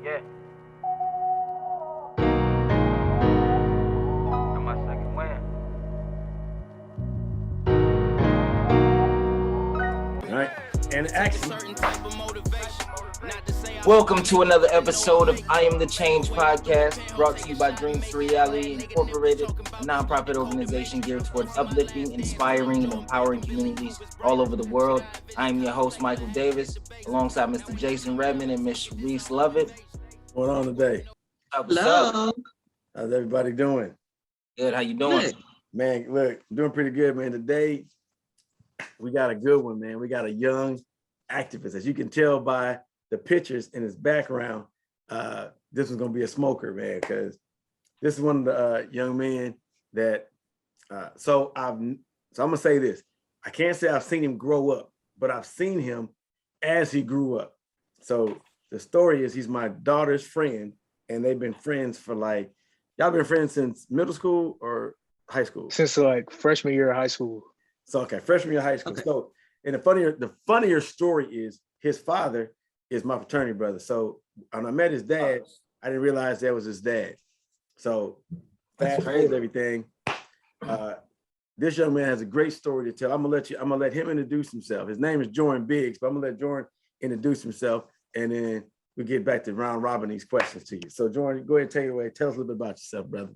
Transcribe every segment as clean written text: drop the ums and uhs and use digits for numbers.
Yeah. That's my second win. All right. And action. Welcome to another episode of I Am the Change podcast, brought to you by Dreams to Reality Incorporated, a nonprofit organization geared towards uplifting, inspiring, and empowering communities all over the world. I am your host, Michael Davis, alongside Mr. Jason Redmond and Ms. Sharice Lovett. What's going on today? What's up? How's everybody doing? Good. How you doing? Good. Man, look, doing pretty good, man. Today, we got a good one, man. We got a young activist. As you can tell by the pictures in his background, this was going to be a smoker, man, because this is one of the young men that, so I'm going to say this. I can't say I've seen him grow up, but I've seen him as he grew up. So the story is he's my daughter's friend, and they've been friends for y'all been friends since middle school or high school? Since like freshman year of high school. So, okay, freshman year of high school. Okay. So, and the funnier story is his father is my fraternity brother. So when I met his dad, I didn't realize that was his dad. So fast forward everything. This young man has a great story to tell. I'm gonna let him introduce himself. His name is Jorren Biggs, but I'm gonna let Jorren introduce himself, and then we get back to round robin these questions to you. So Jorren, go ahead and take it away. Tell us a little bit about yourself, brother.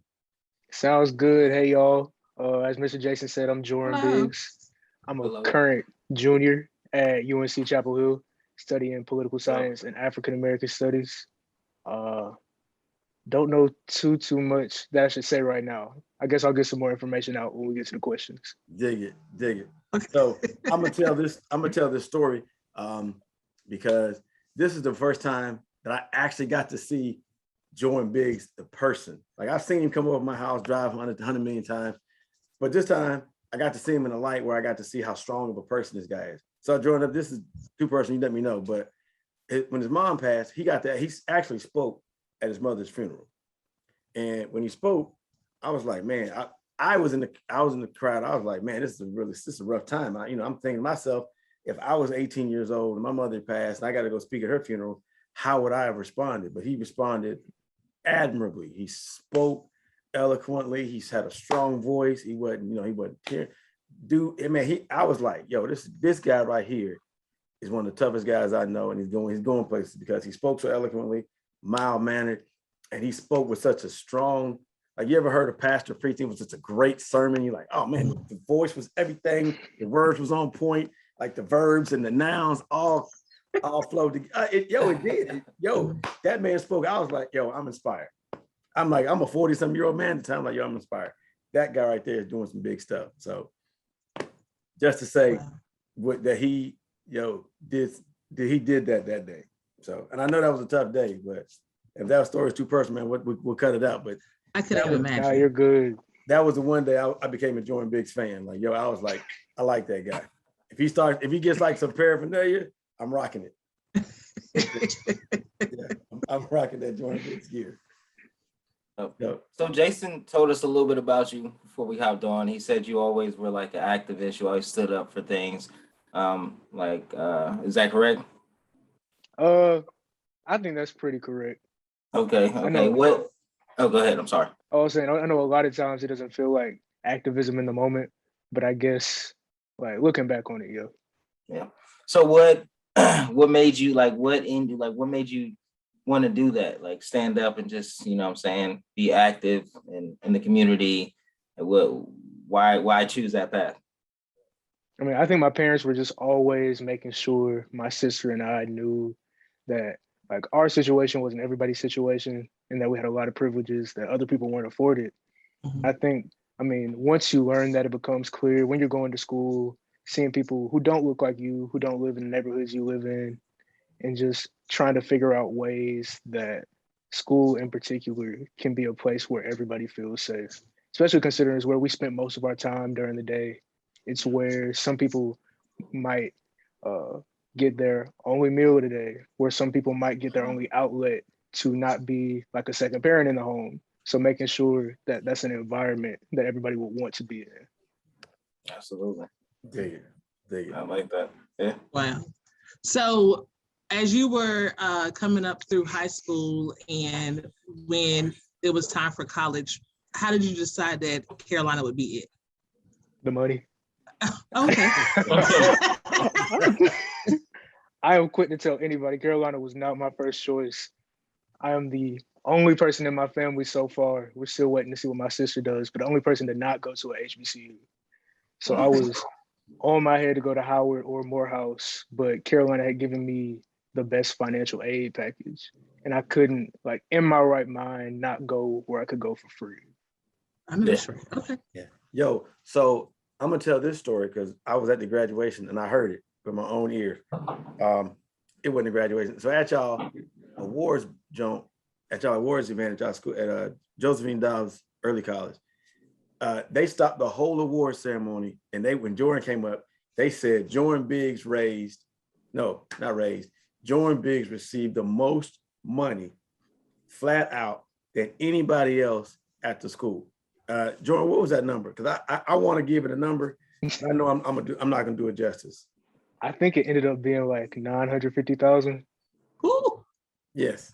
Sounds good. Hey y'all. As Mr. Jason said, I'm Jorren Biggs. I'm a current junior at UNC Chapel Hill, studying political science and African American studies. Don't know too much that I should say right now. I guess I'll get some more information out when we get to the questions. Dig it. Okay. So I'm gonna tell this story because this is the first time that I actually got to see Jorren Biggs, the person. Like, I've seen him come over my house, drive 100 million times, but this time I got to see him in a light where I got to see how strong of a person this guy is. So Jordan, this is two person, you let me know, but when his mom passed, he actually spoke at his mother's funeral. And when he spoke, I was like, man, I was in the crowd. I was like, man, this is a rough time. I'm thinking to myself, if I was 18 years old and my mother passed and I got to go speak at her funeral, how would I have responded? But he responded admirably. He spoke eloquently. He's had a strong voice. He wasn't tearing. Dude, man, I was like, yo, this guy right here is one of the toughest guys I know, and he's going places because he spoke so eloquently, mild-mannered, and he spoke with such a strong, like, you ever heard a pastor preaching with such a great sermon? You're like, oh man, the voice was everything, the words was on point, like the verbs and the nouns all flowed together. It did. That man spoke. I was like, yo, I'm inspired. I'm a 40-some-year-old man at the time, like, yo, I'm inspired. That guy right there is doing some big stuff. So just to say that he did that day. So, and I know that was a tough day, but if that story is too personal, man, we'll cut it out. But I could have imagined. Nah, you're good. That was the one day I became a Jorren Biggs fan. Like, I was like, I like that guy. If he gets like some paraphernalia, I'm rocking it. I'm rocking that Jorren Biggs gear. So Jason told us a little bit about you before we hopped on. He said you always were like an activist. You always stood up for things. Is that correct? I think that's pretty correct. Okay. What? Oh, go ahead. I'm sorry. I was saying, I know a lot of times it doesn't feel like activism in the moment, but I guess like looking back on it, yeah. So what made you what made you want to do that? Like, stand up and just, be active in the community. Why choose that path? I mean, I think my parents were just always making sure my sister and I knew that like our situation wasn't everybody's situation and that we had a lot of privileges that other people weren't afforded. Mm-hmm. Once you learn that, it becomes clear when you're going to school, seeing people who don't look like you, who don't live in the neighborhoods you live in, and just trying to figure out ways that school in particular can be a place where everybody feels safe, especially considering it's where we spent most of our time during the day. It's where some people might get their only meal of the day, where some people might get their only outlet to not be like a second parent in the home. So making sure that that's an environment that everybody would want to be in. Absolutely. Dig it. I like that. Yeah. Wow. So as you were coming up through high school and when it was time for college, how did you decide that Carolina would be it? The money. Okay. I am quick to tell anybody, Carolina was not my first choice. I am the only person in my family so far. We're still waiting to see what my sister does, but the only person to not go to a HBCU. So I was on my head to go to Howard or Morehouse, but Carolina had given me the best financial aid package. And I couldn't, like, in my right mind, not go where I could go for free. I know that's right. Okay. Yeah. Yo, so I'm gonna tell this story because I was at the graduation and I heard it with my own ears. It wasn't a graduation. So at y'all awards event at y'all school at Josephine Dobbs Early College, they stopped the whole award ceremony, and when Jorren came up, they said Jorren Biggs Jorren Biggs received the most money flat out than anybody else at the school. Jorren, what was that number? Because I want to give it a number. I know I'm not gonna do it justice. I think it ended up being like 950,000. Yes.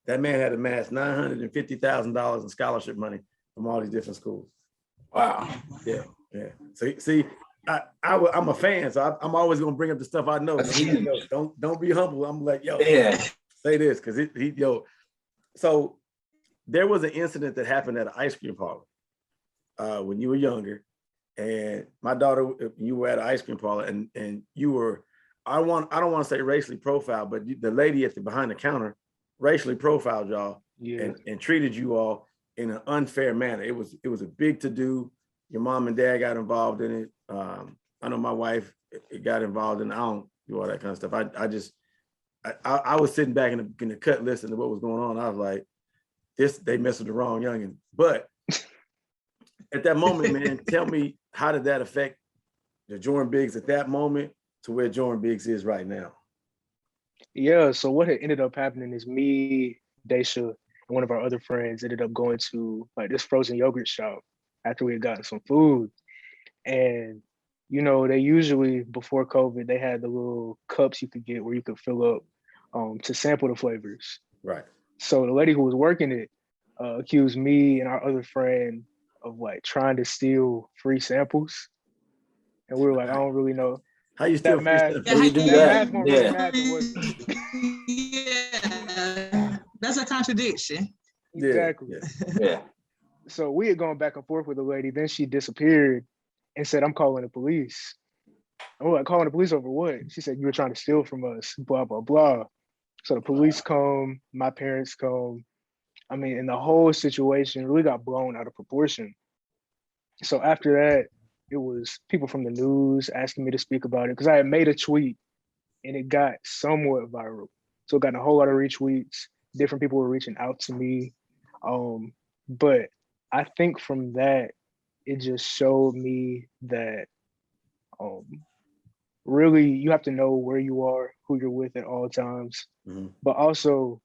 That man had amassed $950,000 in scholarship money from all these different schools. Wow. Yeah. So see, I'm a fan, so I'm always gonna bring up the stuff I know. Don't be humble. I'm like, yo, say this because So there was an incident that happened at an ice cream parlor when you were younger, and my daughter, you were at an ice cream parlor, and you were, I don't want to say racially profiled, but the lady behind the counter racially profiled y'all and treated you all in an unfair manner. It was a big to-do. Your mom and dad got involved in it. I know my wife got involved in it. I don't do all that kind of stuff. I was sitting back in the cut listening to what was going on. I was like, they messed with the wrong youngin. But at that moment, man, tell me, how did that affect the Jorren Biggs at that moment to where Jorren Biggs is right now? Yeah, so what had ended up happening is me, Daisha, and one of our other friends ended up going to like this frozen yogurt shop after we had gotten some food. And, they usually, before COVID, they had the little cups you could get where you could fill up to sample the flavors. Right. So the lady who was working it accused me and our other friend of like trying to steal free samples. And we were like, I don't really know. How you steal free samples? How you do that? Yeah. That's a contradiction. Exactly. Yeah. So we had gone back and forth with the lady. Then she disappeared and said, I'm calling the police. And we're like, calling the police over what? She said, you were trying to steal from us, blah, blah, blah. So the police come, my parents come. I mean, and the whole situation really got blown out of proportion. So after that, it was people from the news asking me to speak about it because I had made a tweet and it got somewhat viral. So it got a whole lot of retweets. Different people were reaching out to me. But I think from that, it just showed me that really you have to know where you are, who you're with at all times. Mm-hmm. But also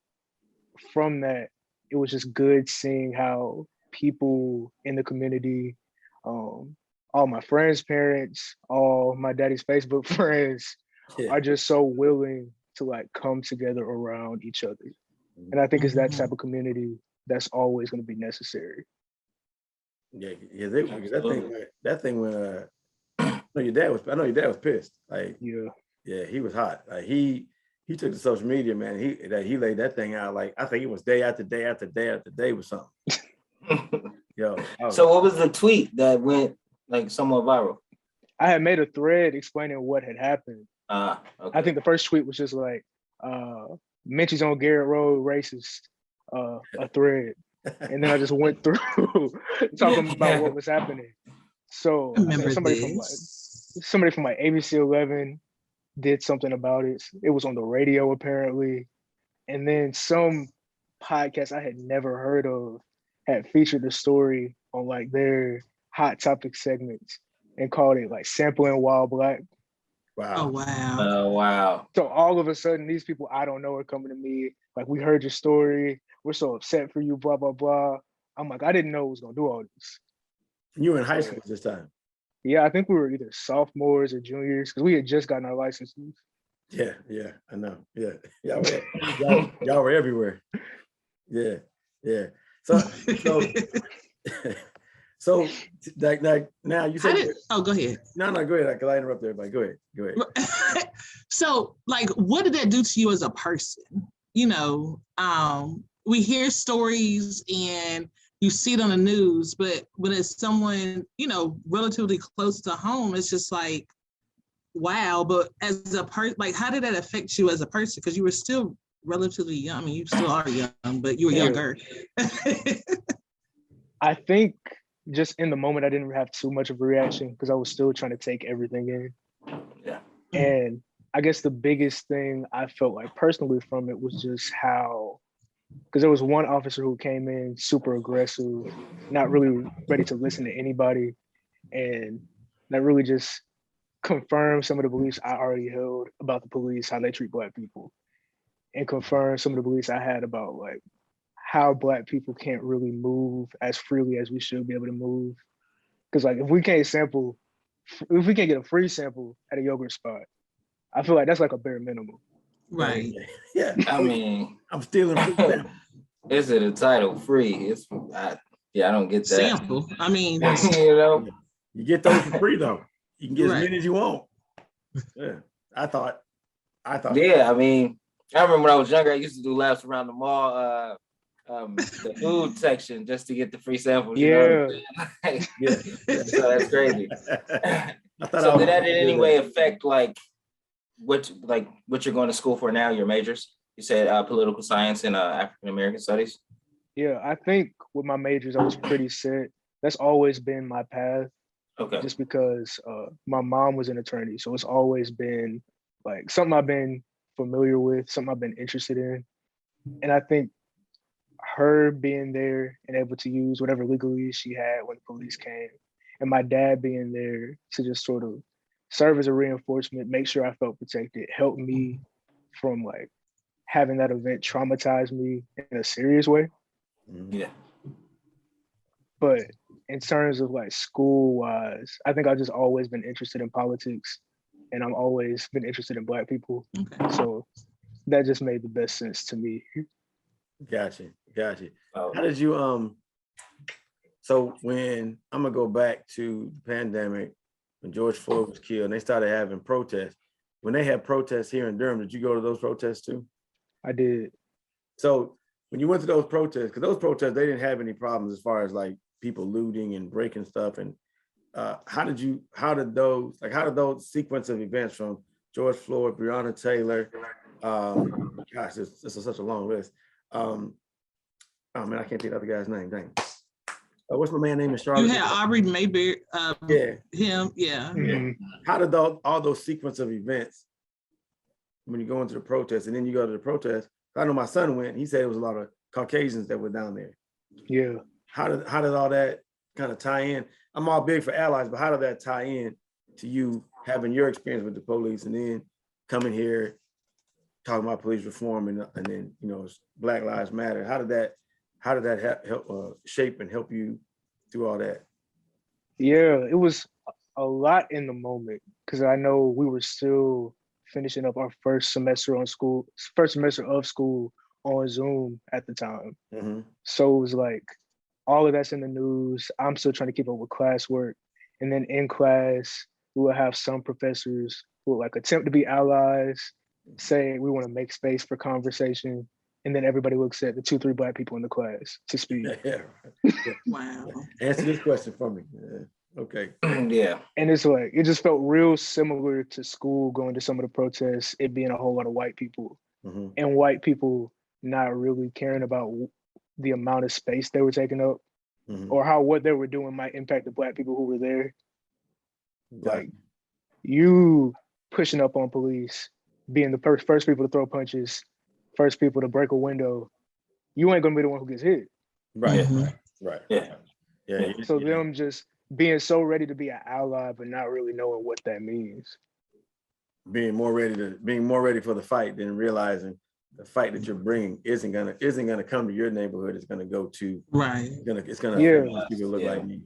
from that, it was just good seeing how people in the community, all my friends' parents, all my daddy's Facebook friends are just so willing to like come together around each other. And I think it's that type of community that's always going to be necessary. Yeah, that thing when I know your dad was pissed. Like, yeah, he was hot. Like he took to social media, man. He laid that thing out like I think it was day after day after day after day with something. So what was the tweet that went like somewhat viral? I had made a thread explaining what had happened. Okay. I think the first tweet was just like, Menchie's on Garrett Road, racist, a thread. And then I just went through talking about what was happening. So somebody from like ABC 11 did something about it. It was on the radio apparently. And then some podcast I had never heard of had featured the story on like their hot topic segments and called it like sampling while black. Wow. Oh, wow. Oh, wow. So all of a sudden, these people I don't know are coming to me. Like, we heard your story. We're so upset for you, blah, blah, blah. I'm like, I didn't know it was going to do all this. You were in high school at this time? Yeah, I think we were either sophomores or juniors because we had just gotten our licenses. Yeah, I know. Yeah, y'all were everywhere. Yeah. So so like now you said. Go ahead. No, go ahead. Because I interrupt everybody. Go ahead. So, like, what did that do to you as a person? You know, we hear stories and you see it on the news, but when it's someone, you know, relatively close to home, it's just like, wow. But as a person, like, how did that affect you as a person? Because you were still relatively young. I mean, you still are young, but you were younger. I think just in the moment, I didn't have too much of a reaction because I was still trying to take everything in. Yeah. And I guess the biggest thing I felt like personally from it was just how, because there was one officer who came in super aggressive, not really ready to listen to anybody. And that really just confirmed some of the beliefs I already held about the police, how they treat Black people, and confirmed some of the beliefs I had about like how Black people can't really move as freely as we should be able to move. Because like if we can't get a free sample at a yogurt spot, I feel like that's like a bare minimum. Right. Yeah. I mean, I'm stealing free. Is it a title free? I don't get that. Sample. I mean, you know, you get those for free though. You can get right. as many as you want. Yeah. I thought. Yeah, I mean, I remember when I was younger, I used to do laps around the mall, the food section, just to get the free samples. Yeah. You know? Yeah. So that's crazy. So did that in any way affect like what you're going to school for now? Your majors? You said political science and African American studies. Yeah, I think with my majors, I was pretty set. That's always been my path. Okay. Just because my mom was an attorney, so it's always been like something I've been familiar with, something I've been interested in, and I think her being there and able to use whatever legalese she had when the police came, and my dad being there to just sort of serve as a reinforcement, make sure I felt protected, help me from like having that event traumatize me in a serious way. Yeah. But in terms of like school wise, I think I've just always been interested in politics, and I've always been interested in Black people. Okay. So that just made the best sense to me. Gotcha. Oh. How did you so when I'm gonna go back to the pandemic, when George Floyd was killed and they started having protests, when they had protests here in Durham, did you go to those protests too? I did. So when you went to those protests, because those protests, they didn't have any problems as far as like people looting and breaking stuff. And how did those sequence of events from George Floyd, Breonna Taylor, gosh, this is such a long list. Oh man, I can't think of the other guy's name. Dang. What's my man name in Charlotte? You had Aubrey Mayberry. Yeah. Him. Yeah. Mm-hmm. How did all those sequence of events when you go into the protest and then you go to the protest? I know my son went. He said it was a lot of Caucasians that were down there. Yeah. How did all that kind of tie in? I'm all big for allies, but how did that tie in to you having your experience with the police and then coming here talking about police reform and then Black Lives Matter? How did that help shape and help you through all that? Yeah, it was a lot in the moment because I know we were still finishing up our first semester of school on Zoom at the time. Mm-hmm. So it was like all of that's in the news. I'm still trying to keep up with classwork. And then in class, we will have some professors who will like attempt to be allies, say we want to make space for conversation. And then everybody looks at the 2-3 Black people in the class to speak. Yeah. Wow. Answer this question for me. Okay. Yeah. And it's like, it just felt real similar to school, going to some of the protests, it being a whole lot of white people. Mm-hmm. And white people not really caring about the amount of space they were taking up, mm-hmm. or how what they were doing might impact the Black people who were there. Like you pushing up on police, being the first people to throw punches, first people to break a window, you ain't gonna be the one who gets hit. Right. Mm-hmm. Right. Yeah. So them just being so ready to be an ally, but not really knowing what that means. Being more ready for the fight than realizing the fight that you're bringing isn't gonna come to your neighborhood. It's gonna go to It's gonna affect people look like you.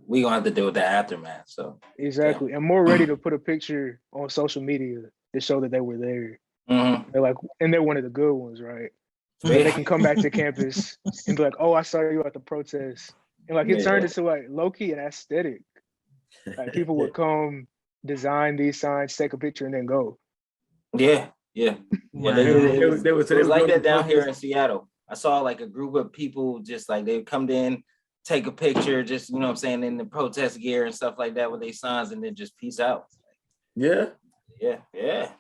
We gonna have to deal with that aftermath. So exactly, and more ready to put a picture on social media to show that they were there. Mm-hmm. They're like, and they're one of the good ones, right? So Yeah. they can come back to campus and be like, "Oh, I saw you at the protest," and like it turned into like low key an aesthetic. Like people would come, design these signs, take a picture, and then go. Yeah. Wow. It was like that down here in protest. Seattle. I saw like a group of people just like they'd come in, take a picture, just you know what I'm saying, in the protest gear and stuff like that with their signs, and then just peace out. Yeah.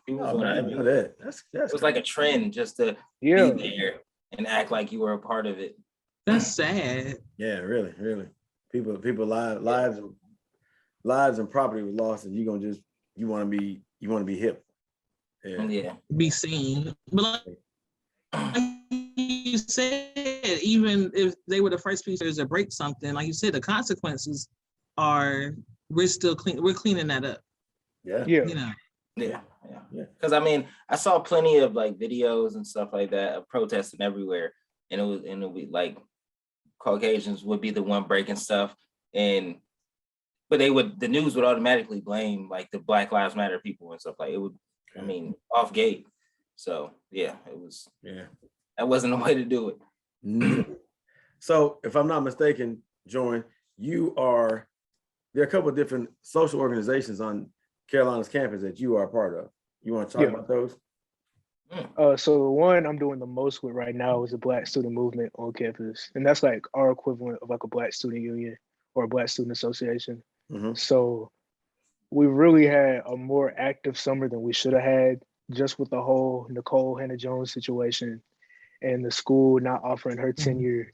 People Oh, man, I didn't know that. That's it was like a trend just to be there and act like you were a part of it. That's sad. Yeah, really. People lives and property was lost, and you want to be hip. Yeah. Be seen. But like you said, even if they were the first pieces to break something, like you said, the consequences are we're cleaning that up. Yeah. You know. Yeah. Because I mean, I saw plenty of like videos and stuff like that of protesting everywhere, and it would be like Caucasians would be the one breaking stuff, but the news would automatically blame like the Black Lives Matter people and stuff like it would. I mean, off gate. So it was. Yeah, that wasn't the way to do it. No. So if I'm not mistaken, Jorren, there are a couple of different social organizations on Carolina's campus that you are a part of. You want to talk about those? So the one I'm doing the most with right now is the Black Student Movement on campus. And that's like our equivalent of like a Black Student Union or a Black Student Association. Mm-hmm. So we really had a more active summer than we should have had, just with the whole Nicole Hannah-Jones situation and the school not offering her tenure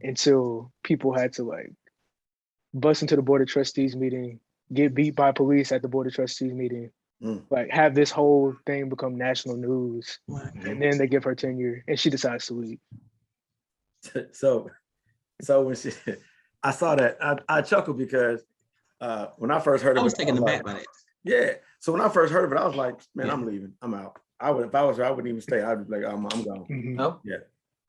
until people had to like bust into the Board of Trustees meeting, get beat by police at the Board of Trustees meeting, like have this whole thing become national news, and then they give her tenure and she decides to leave. So when I saw that, I chuckled because when I first heard of it, I was taken aback by it. Yeah. So when I first heard of it, I was like, man, I'm leaving. I'm out. If I was her, I wouldn't even stay. I'd be like, I'm gone. Mm-hmm. Oh? Yeah.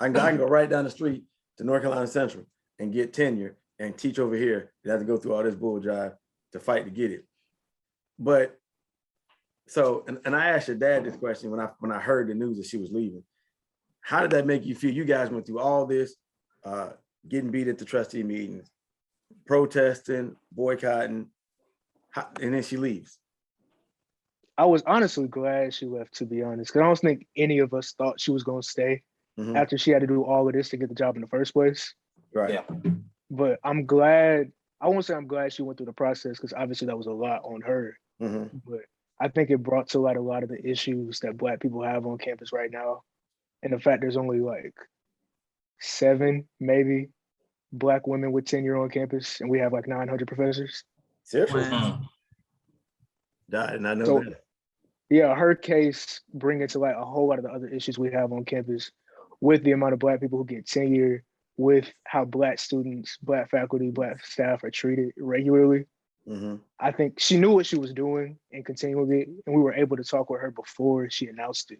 I can go right down the street to North Carolina Central and get tenure and teach over here. You have to go through all this bull jive to fight to get it. But so, and I asked your dad this question when I heard the news that she was leaving. How did that make you feel? You guys went through all this, getting beat at the trustee meetings, protesting, boycotting, and then she leaves. I was honestly glad she left, to be honest, because I don't think any of us thought she was going to stay after she had to do all of this to get the job in the first place. Right. Yeah. But I'm glad. I won't say I'm glad she went through the process, because obviously that was a lot on her. Mm-hmm. But I think it brought to light a lot of the issues that Black people have on campus right now. And the fact there's only like 7, maybe, Black women with tenure on campus, and we have like 900 professors. Seriously? I did not know that. Yeah, her case brings to light a whole lot of the other issues we have on campus with the amount of Black people who get tenure, with how Black students, Black faculty, Black staff are treated regularly. Mm-hmm. I think she knew what she was doing and continued with it, and we were able to talk with her before she announced it,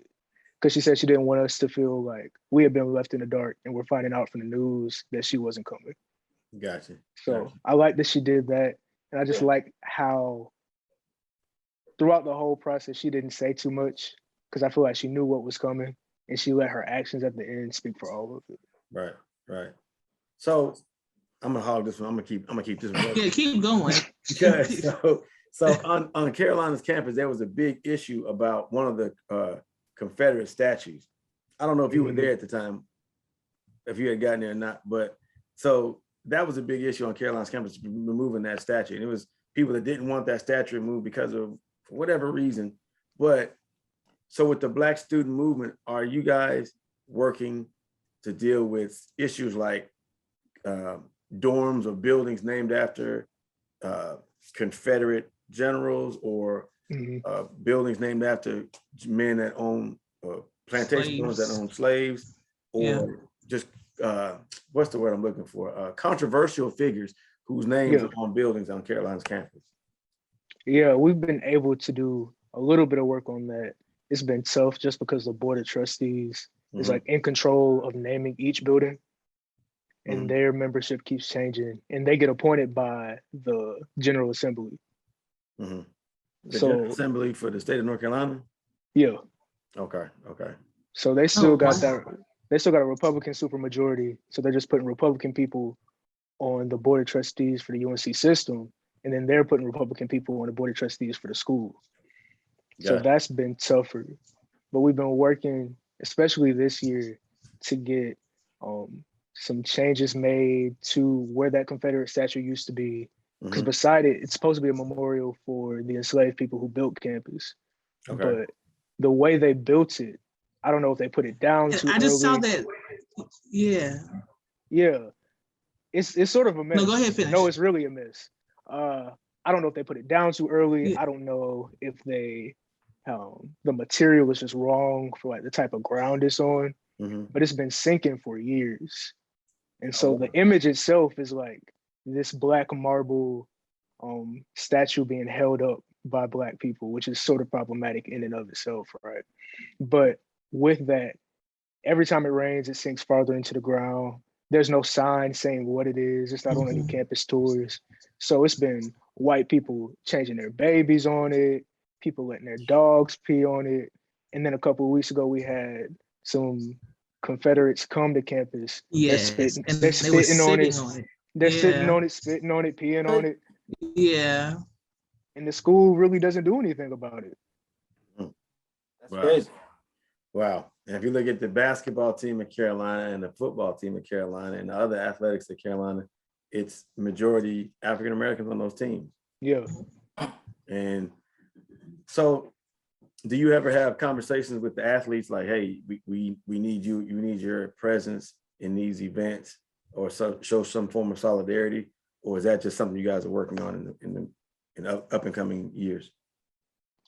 because she said she didn't want us to feel like we had been left in the dark and we're finding out from the news that she wasn't coming. Gotcha. So I like that she did that, and I just like how throughout the whole process she didn't say too much, because I feel like she knew what was coming, and she let her actions at the end speak for all of it. Right. So I'm gonna hog this one. I'm gonna keep this one. Yeah, keep going. Because so on Carolina's campus, there was a big issue about one of the Confederate statues. I don't know if you were there at the time, if you had gotten there or not, but so that was a big issue on Carolina's campus, removing that statue. And it was people that didn't want that statue removed because of whatever reason. But so with the Black student movement, are you guys working to deal with issues like dorms or buildings named after Confederate generals, or buildings named after men that own plantation owners that own slaves, or just what's the word I'm looking for? Controversial figures whose names are on buildings on Carolina's campus? Yeah, we've been able to do a little bit of work on that. It's been tough just because the Board of Trustees is like in control of naming each building, and their membership keeps changing, and they get appointed by the General Assembly. The General Assembly for the state of North Carolina? Yeah. Okay. So they still got wow. they still got a Republican supermajority. So they're just putting Republican people on the board of trustees for the UNC system, and then they're putting Republican people on the board of trustees for the school. So Gotcha. that's been tougher. But we've been working, especially this year, to get some changes made to where that Confederate statue used to be. Because beside it, it's supposed to be a memorial for the enslaved people who built campus. Okay. But the way they built it, I don't know if they put it down too I just saw early. that. Yeah. Yeah, it's sort of a mess. No, go ahead, finish. No, it's really a mess. I don't know if they put it down too early. Yeah. I don't know if they the material is just wrong for like the type of ground it's on. But it's been sinking for years. And so the image itself is like this black marble statue being held up by Black people, which is sort of problematic in and of itself, right? But with that, every time it rains, it sinks farther into the ground. There's no sign saying what it is. It's not on any campus tours. So it's been white people changing their babies on it, people letting their dogs pee on it. And then a couple of weeks ago, we had some Confederates come to campus. Yes, They're and they're they were spitting on it. sitting on it. They're sitting Yeah. on it, spitting on it, peeing on it. Yeah. And the school really doesn't do anything about it. That's crazy. Wow. And if you look at the basketball team in Carolina and the football team in Carolina and the other athletics in Carolina, it's majority African Americans on those teams. Yeah. And so do you ever have conversations with the athletes like, hey, we need you need your presence in these events, or show some form of solidarity? Or is that just something you guys are working on in up and coming years?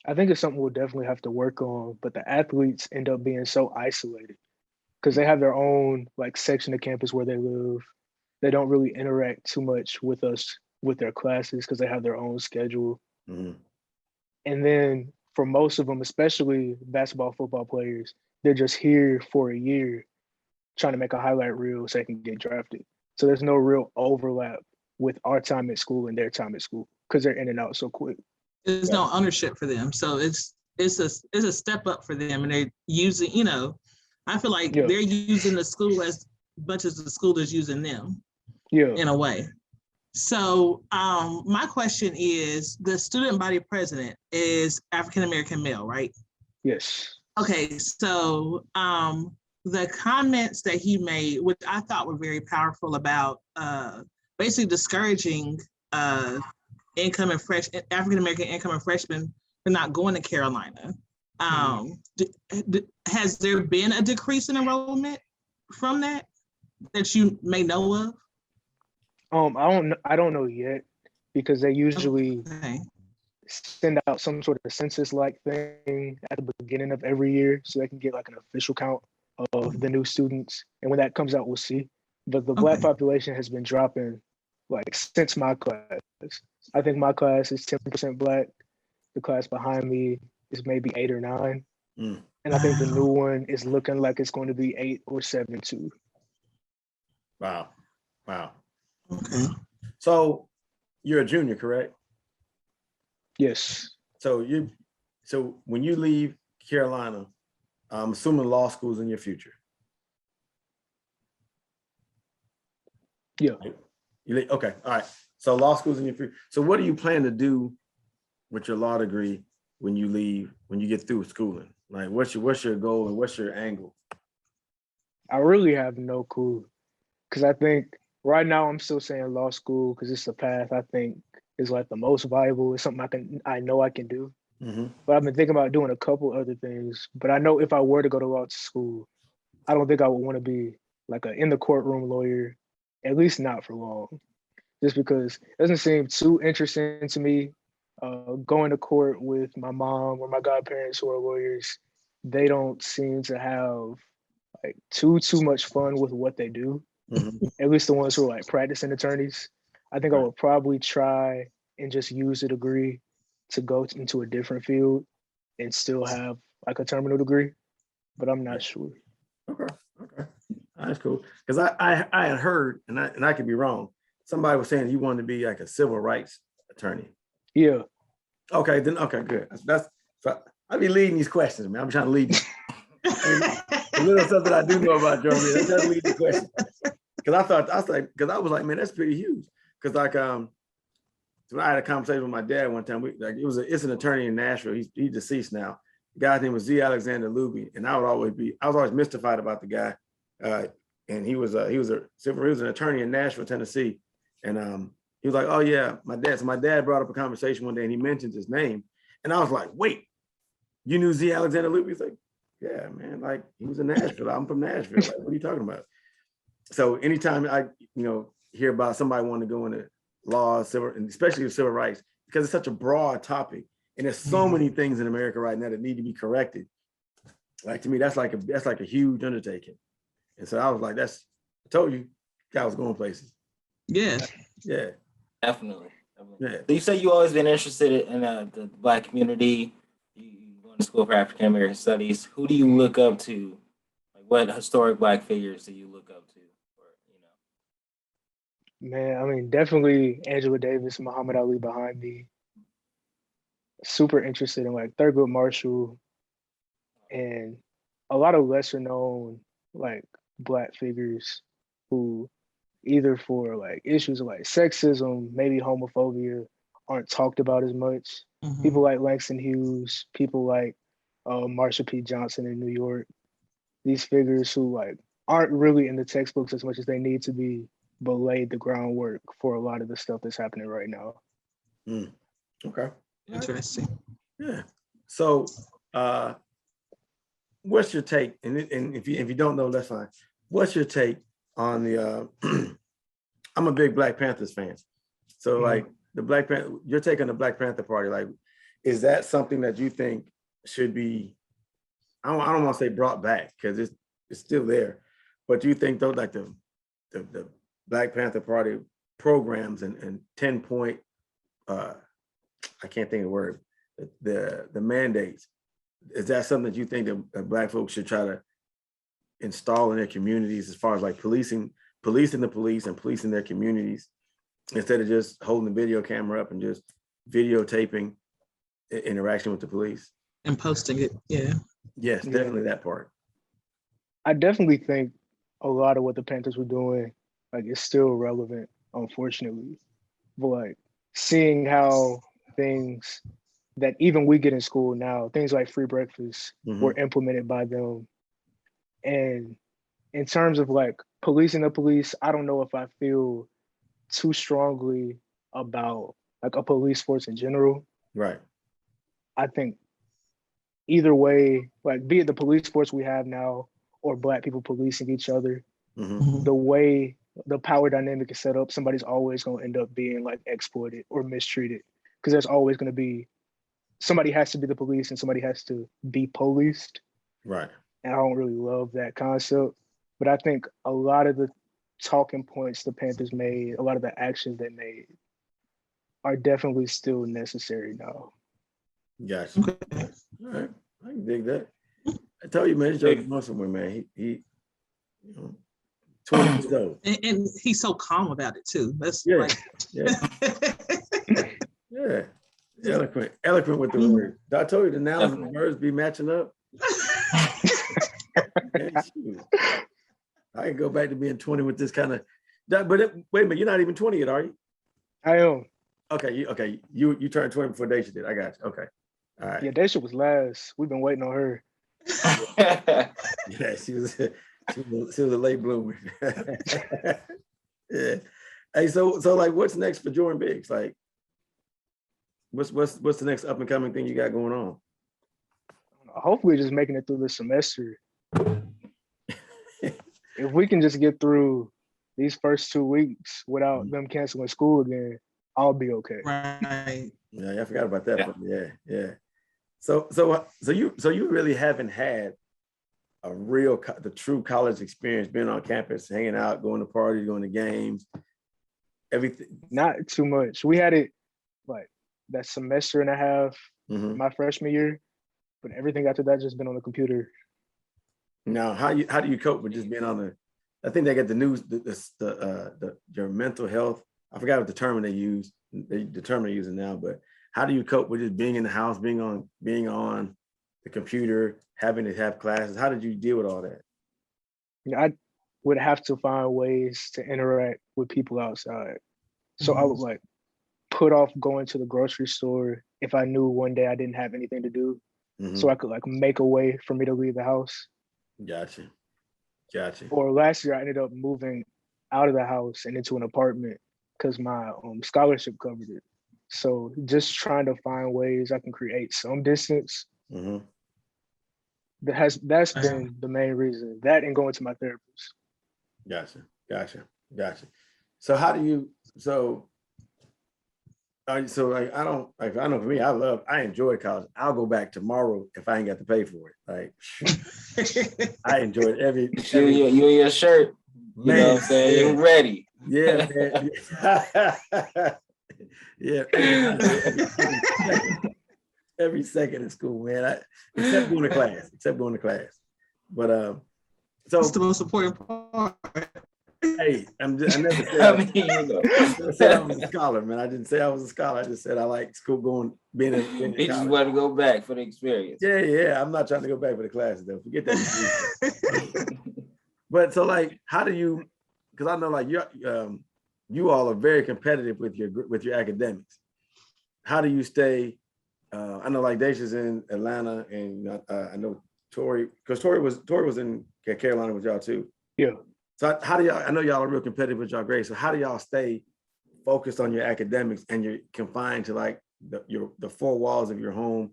I think it's something we'll definitely have to work on, but the athletes end up being so isolated because they have their own like section of campus where they live. They don't really interact too much with us with their classes because they have their own schedule. And then for most of them, especially basketball, football players, they're just here for a year trying to make a highlight reel so they can get drafted. So there's no real overlap with our time at school and their time at school because they're in and out so quick. There's no ownership for them. So it's a step up for them, and they're using, I feel like they're using the school as much as the school is using them. Yeah. In a way. So my question is, the student body president is African American male, right? Yes. Okay, so the comments that he made, which I thought were very powerful about basically discouraging African American incoming freshmen from not going to Carolina. Has there been a decrease in enrollment from that you may know of? I don't know yet because they usually send out some sort of census-like thing at the beginning of every year so they can get like an official count of the new students. And when that comes out, we'll see. But the Black population has been dropping like since my class. I think my class is 10% Black. The class behind me is maybe 8 or 9. And I think the new one is looking like it's going to be 8 or 7 too. Wow. Okay. So you're a junior, correct? Yes. So when you leave Carolina, I'm assuming law school's in your future. Yeah. Okay. All right. So law school's in your future. So what do you plan to do with your law degree when you leave, when you get through schooling? Like what's your goal and what's your angle? I really have no clue. Because I think right now I'm still saying law school because it's a path I think is like the most viable. It's something I know I can do. But I've been thinking about doing a couple other things. But I know if I were to go to law school, I don't think I would want to be like a in the courtroom lawyer, at least not for long. Just because it doesn't seem too interesting to me. Going to court with my mom or my godparents who are lawyers, they don't seem to have like too much fun with what they do. At least the ones who are like practicing attorneys. I think I would probably try and just use a degree to go into a different field and still have like a terminal degree, but I'm not sure. Okay. That's cool. Because I had heard, and I could be wrong, somebody was saying you wanted to be like a civil rights attorney. Yeah. Okay, good. That's I be leading these questions, man. I'm trying to lead. The little stuff that I do know about Jorren, that's trying to lead the question. Because I was like, man, that's pretty huge. Because like, so I had a conversation with my dad one time. It's an attorney in Nashville. He's deceased now. The guy's name was Z. Alexander Luby, and I was always mystified about the guy. And he was an attorney in Nashville, Tennessee, and he was like, oh yeah, my dad. So my dad brought up a conversation one day, and he mentioned his name, and I was like, wait, you knew Z. Alexander Luby? He's like, yeah, man, like he was in Nashville. I'm from Nashville. Like, what are you talking about? So anytime I, hear about somebody wanting to go into law, civil, and especially civil rights, because it's such a broad topic, and there's so many things in America right now that need to be corrected. Like to me, that's like a huge undertaking. And so I was like, I told you, guy was going places. Yeah. Yeah. Definitely. Yeah. So you say you always been interested in the Black community. You going to school for African American Studies. Who do you look up to? Like, what historic Black figures do you look up to? Man, I mean, definitely Angela Davis, Muhammad Ali behind me. Super interested in like Thurgood Marshall and a lot of lesser known like Black figures who either for like issues of like sexism, maybe homophobia, aren't talked about as much. Mm-hmm. People like Langston Hughes, people like Marsha P. Johnson in New York. These figures who like aren't really in the textbooks as much as they need to be, but laid the groundwork for a lot of the stuff that's happening right now. Okay. Interesting. Yeah. So what's your take? And if you don't know, that's fine. What's your take on the I'm a big Black Panthers fan. So like the Black Panther, your take on the Black Panther Party, like, is that something that you think should be, I don't want to say brought back because it's still there, but do you think though, like the Black Panther Party programs and 10-point, I can't think of the word, the mandates, is that something that you think that Black folks should try to install in their communities as far as like policing the police and policing their communities instead of just holding the video camera up and just videotaping interaction with the police? And posting it, yeah. Yes, definitely that part. I definitely think a lot of what the Panthers were doing like is still relevant, unfortunately. But like seeing how things that even we get in school now, things like free breakfast were implemented by them. And in terms of like policing the police, I don't know if I feel too strongly about like a police force in general. Right. I think either way, like be it the police force we have now or Black people policing each other, the way the power dynamic is set up, somebody's always going to end up being like exploited or mistreated because there's always going to be, somebody has to be the police and somebody has to be policed. Right. And I don't really love that concept, but I think a lot of the talking points the Panthers made, a lot of the actions they made are definitely still necessary now. Gotcha. All right. I can dig that. I tell you, man, Joe Muslim, man, he 20 years old. And he's so calm about it too. That's Eloquent with the words. I told you the nouns and the verbs be matching up. Man, I can go back to being 20 with this kind of, but wait a minute, you're not even 20 yet, are you? I am. Okay, you turned 20 before Daisha did. I got you. Okay. All right. Yeah, Daisha was last. We've been waiting on her. Yeah, she was a late bloomer. Yeah. Hey, so like, what's next for Jorren Biggs? Like, what's the next up and coming thing you got going on? Hopefully, just making it through the semester. If we can just get through these first 2 weeks without them canceling school again, I'll be okay. Right. Yeah, I forgot about that. Yeah. So you really haven't had a the true college experience, being on campus, hanging out, going to parties, going to games, everything. Not too much. We had it like that semester and a half my freshman year, but everything after that just been on the computer. Now, how do you cope with just being on the? I think they got the news, your mental health. I forgot what the term they use. The term they're using now, but how do you cope with just being in the house, being on the computer, having to have classes? How did you deal with all that? I would have to find ways to interact with people outside. So I would like put off going to the grocery store if I knew one day I didn't have anything to do. So I could like make a way for me to leave the house. Gotcha. Or last year I ended up moving out of the house and into an apartment because my scholarship covered it. So just trying to find ways I can create some distance. That's been the main reason. That and going to my therapist. Gotcha. So how do you? I know for me, I enjoy college. I'll go back tomorrow if I ain't got to pay for it. Like I enjoyed every you and your shirt. You know what I'm saying? You're ready. Yeah, man. Yeah. Every second in school, man. Except going to class. But so it's the most important part. Hey, I never said I was a scholar, man. I didn't say I was a scholar. I just said I like school being in You just want to go back for the experience. Yeah. I'm not trying to go back for the classes though. Forget that. But so like, how do you? Because I know like you all are very competitive with your academics. How do you stay? I know like Dacia's in Atlanta, and I know Tori, because Tori was in Carolina with y'all too. Yeah. So how do y'all? I know y'all are real competitive with y'all grades. So how do y'all stay focused on your academics and you're confined to like the four walls of your home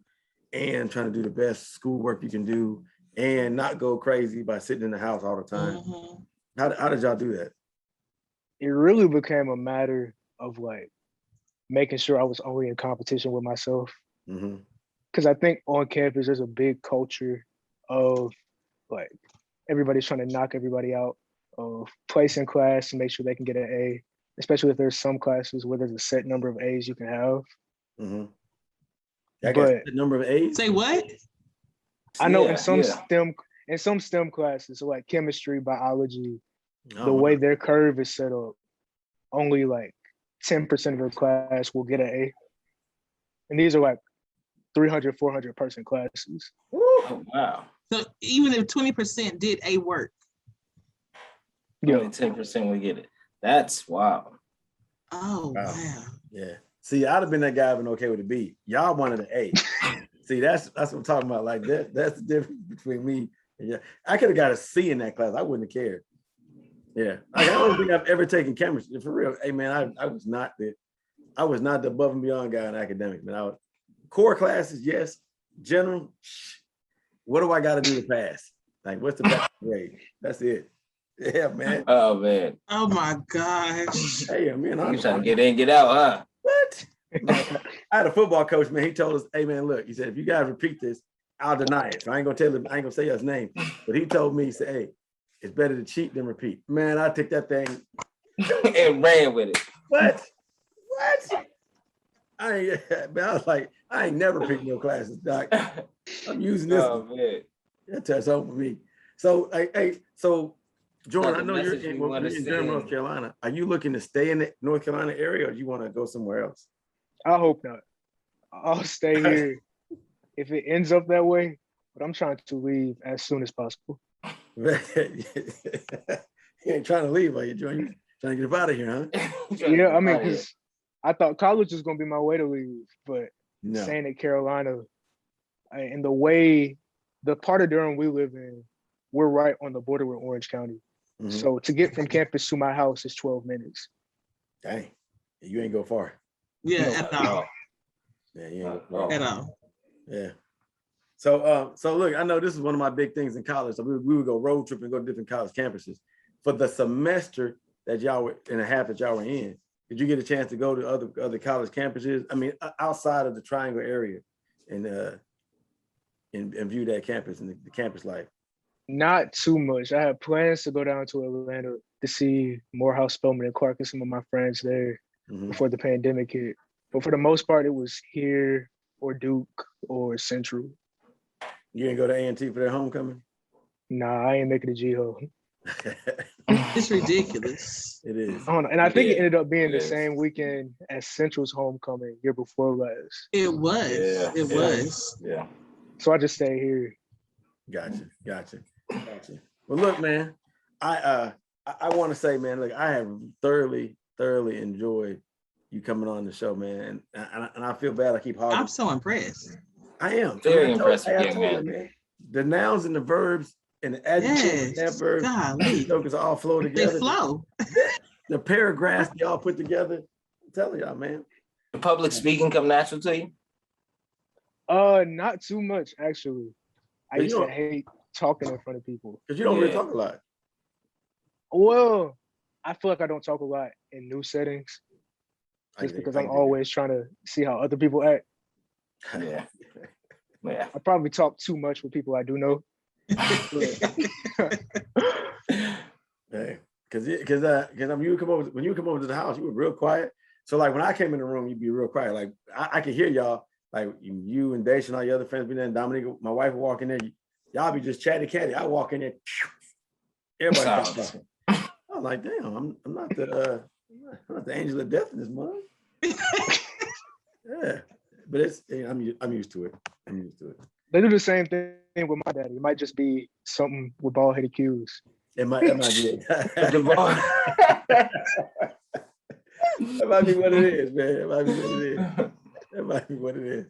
and trying to do the best schoolwork you can do and not go crazy by sitting in the house all the time? How did y'all do that? It really became a matter of like making sure I was only in competition with myself. Because I think on campus there's a big culture of like everybody's trying to knock everybody out of place in class to make sure they can get an A, especially if there's some classes where there's a set number of A's you can have. I guess the number of A's? Say what? I know in some STEM classes, so like chemistry, biology, the way their curve is set up, only like 10% of your class will get an A. And these are like 300, 400 person classes. Oh, wow. So even if 20% did A work. Only 10% would get it. That's wow. Oh, wow. Yeah. See, I'd have been that guy been okay with a B. Y'all wanted an A. See, that's what I'm talking about. Like that's the difference between me and yeah. I could have got a C in that class. I wouldn't have cared. Yeah. I don't think I've ever taken chemistry. For real. Hey man, I was not the above and beyond guy in academics, man. Core classes, yes. General, what do I got to do to pass? Like, what's the best grade? That's it. Yeah, man. Oh man. Oh my gosh. Hey, man. You trying to get in, get out, huh? What? I had a football coach, man. He told us, hey man, look, he said, if you guys repeat this, I'll deny it. So I ain't gonna say his name. But he told me, he said, hey, it's better to cheat than repeat. Man, I took that thing and ran with it. What? I was like, I ain't never picked no classes, doc. I'm using this. Oh man. That's over me. So so Jorren, I know you're in Durham, North Carolina. Are you looking to stay in the North Carolina area or do you want to go somewhere else? I hope not. I'll stay here if it ends up that way, but I'm trying to leave as soon as possible. You ain't trying to leave, are you, Jorren? Trying to get up out of here, huh? Yeah, I mean, because I thought college was going to be my way to leave, but staying at Carolina, and the part of Durham we live in, we're right on the border with Orange County. So to get from campus to my house is 12 minutes. Dang, you ain't go far. Yeah, at all. Yeah, you ain't go far. At all. Yeah. So look, I know this is one of my big things in college. So we would go road trip and go to different college campuses. For the semester that y'all were in a half that y'all were in, did you get a chance to go to other college campuses? I mean, outside of the Triangle area, and view that campus and the campus life. Not too much. I had plans to go down to Atlanta to see Morehouse, Spelman, and Clark and some of my friends there before the pandemic hit. But for the most part, it was here or Duke or Central. You didn't go to A&T for their homecoming? Nah, I ain't making a G-Ho. It's ridiculous. It is. And I think it ended up being the same weekend as Central's homecoming year before last. It was. Yeah. It was. Yeah. So I just stay here. Gotcha. Well, look, man, I want to say, man, look, I have thoroughly enjoyed you coming on the show, man, and I feel bad I keep hogging. I'm so impressed. I am very impressive, young man. Man. The nouns and the verbs and the adjectives and adverbs, the jokers all flow together. They flow. The paragraphs they all put together. I'm telling y'all, man. The public speaking come natural to you? Not too much actually. I used to hate talking in front of people. Because you don't really talk a lot. Well, I feel like I don't talk a lot in new settings. Just because I'm always trying to see how other people act. Yeah. I probably talk too much with people I do know. Hey, because when you come over to the house, you were real quiet. So like when I came in the room, you'd be real quiet. Like I could hear y'all, like you and Daisha and all your other friends be there, and Dominique, my wife would walk in there. Y'all be just chatty catty. I walk in there, everybody talking. I'm like, damn, I'm not the angel of death in this month. Yeah, but I'm used to it. They do the same thing with my daddy. It might just be something with bald-headed cues. It might be it. That might be what it is, man. It might be what it is.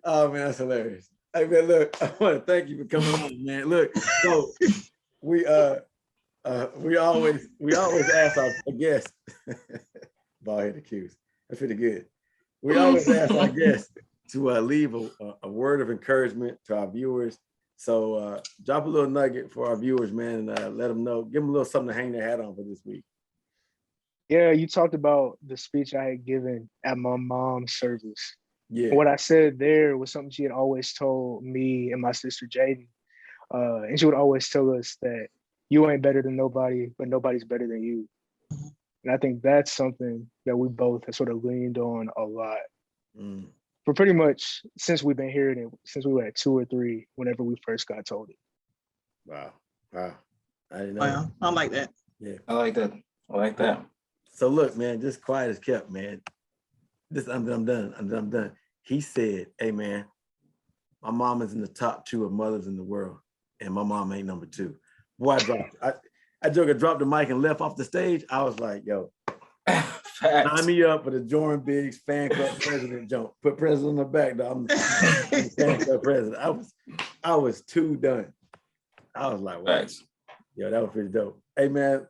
Oh man, that's hilarious. Hey man, look, I want to thank you for coming on, man. Look, so we always ask our guests, bald-headed cues. That's pretty good. We always ask our guests to leave a word of encouragement to our viewers. So drop a little nugget for our viewers, man, and let them know, give them a little something to hang their hat on for this week. Yeah, you talked about the speech I had given at my mom's service. Yeah. And what I said there was something she had always told me and my sister Jaden. And she would always tell us that you ain't better than nobody, but nobody's better than you. And I think that's something that we both have sort of leaned on a lot. For pretty much since we've been hearing it, since we were at 2 or 3, whenever we first got told it. Wow. I didn't know. Wow. I like that. Yeah. I like that. So look, man, just quiet as kept, man. I'm done. He said, hey man, my mom is in the top 2 of mothers in the world, and my mom ain't number 2. Boy, I dropped the mic and left off the stage. I was like, yo, sign me up for the Jorren Biggs fan club president jump. Put president on the back, dog. I'm the fan club president. I was too done. I was like, wow. Yo, that was pretty dope. Hey man,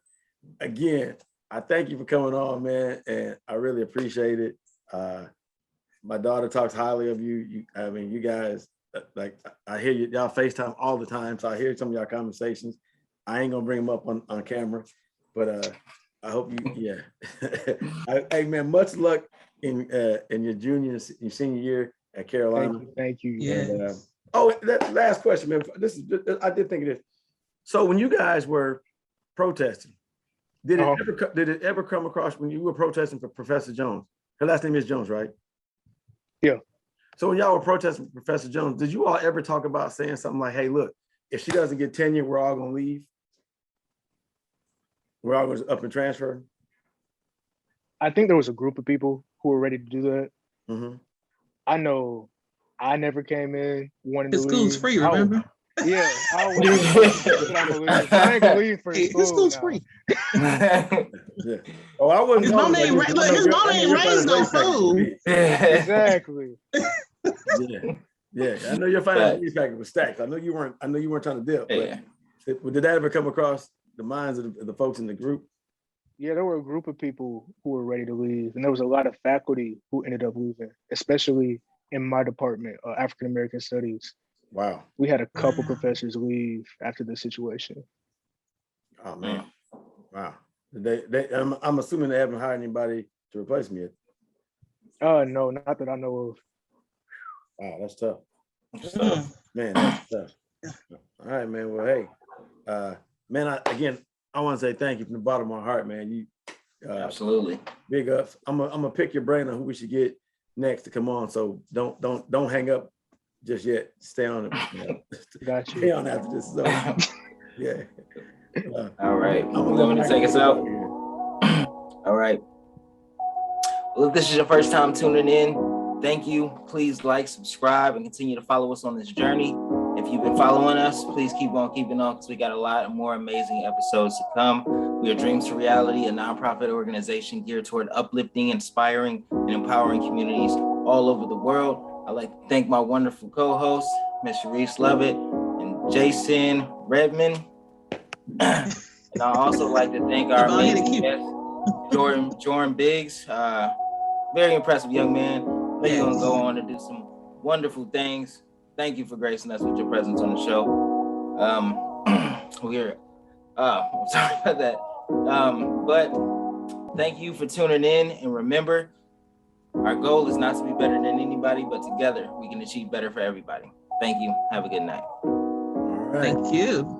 again, I thank you for coming on, man, and I really appreciate it. My daughter talks highly of you. You guys, like, I hear y'all FaceTime all the time, so I hear some of y'all conversations. I ain't gonna bring them up on camera, but I hope you, hey man, much luck in your senior year at Carolina. Thank you. Yeah. That last question, man. I did think of this. So when you guys were protesting, did it ever come across when you were protesting for Professor Jones? Her last name is Jones, right? Yeah. So when y'all were protesting for Professor Jones, did you all ever talk about saying something like, hey, look, if she doesn't get tenure, we're all gonna leave? We're all going to up and transfer? I think there was a group of people who were ready to do that. Mm-hmm. I know I never came in wanting to leave. The school's free, remember? Yeah, I ain't gonna leave for school. His school's free. Yeah. Oh, I wasn't. His mom ain't raised no food. Exactly. Yeah. I know your financial package was stacked. I know you weren't trying to dip. But did that ever come across the minds of the folks in the group? Yeah, there were a group of people who were ready to leave, and there was a lot of faculty who ended up leaving, especially in my department, African American Studies. Wow. We had a couple professors leave after the situation. Oh man. Wow. I'm assuming they haven't hired anybody to replace me yet. No, not that I know of. Wow, that's tough. Man, that's tough. All right, man. Well, hey, man, I want to say thank you from the bottom of my heart, man. You absolutely big ups. I'm gonna pick your brain on who we should get next to come on. So don't hang up just yet. Stay on it. Got you. Stay on after this. So, yeah. All right. You want me to take us out? All right. Well, if this is your first time tuning in, Thank you. Please like, subscribe, and continue to follow us on this journey. If you've been following us, please keep on keeping on because we got a lot more amazing episodes to come. We are Dreams to Reality, a nonprofit organization geared toward uplifting, inspiring, and empowering communities all over the world. I'd like to thank my wonderful co-hosts, Ms. Sharice Lovett and Jason Redmond. And I also like to thank our amazing guest, Jorren Biggs. Very impressive young man. I know you're going to go on to do some wonderful things. Thank you for gracing us with your presence on the show. I'm sorry about that. But thank you for tuning in. And remember, our goal is not to be better than anybody, but together we can achieve better for everybody. Thank you. Have a good night. All right. Thank you.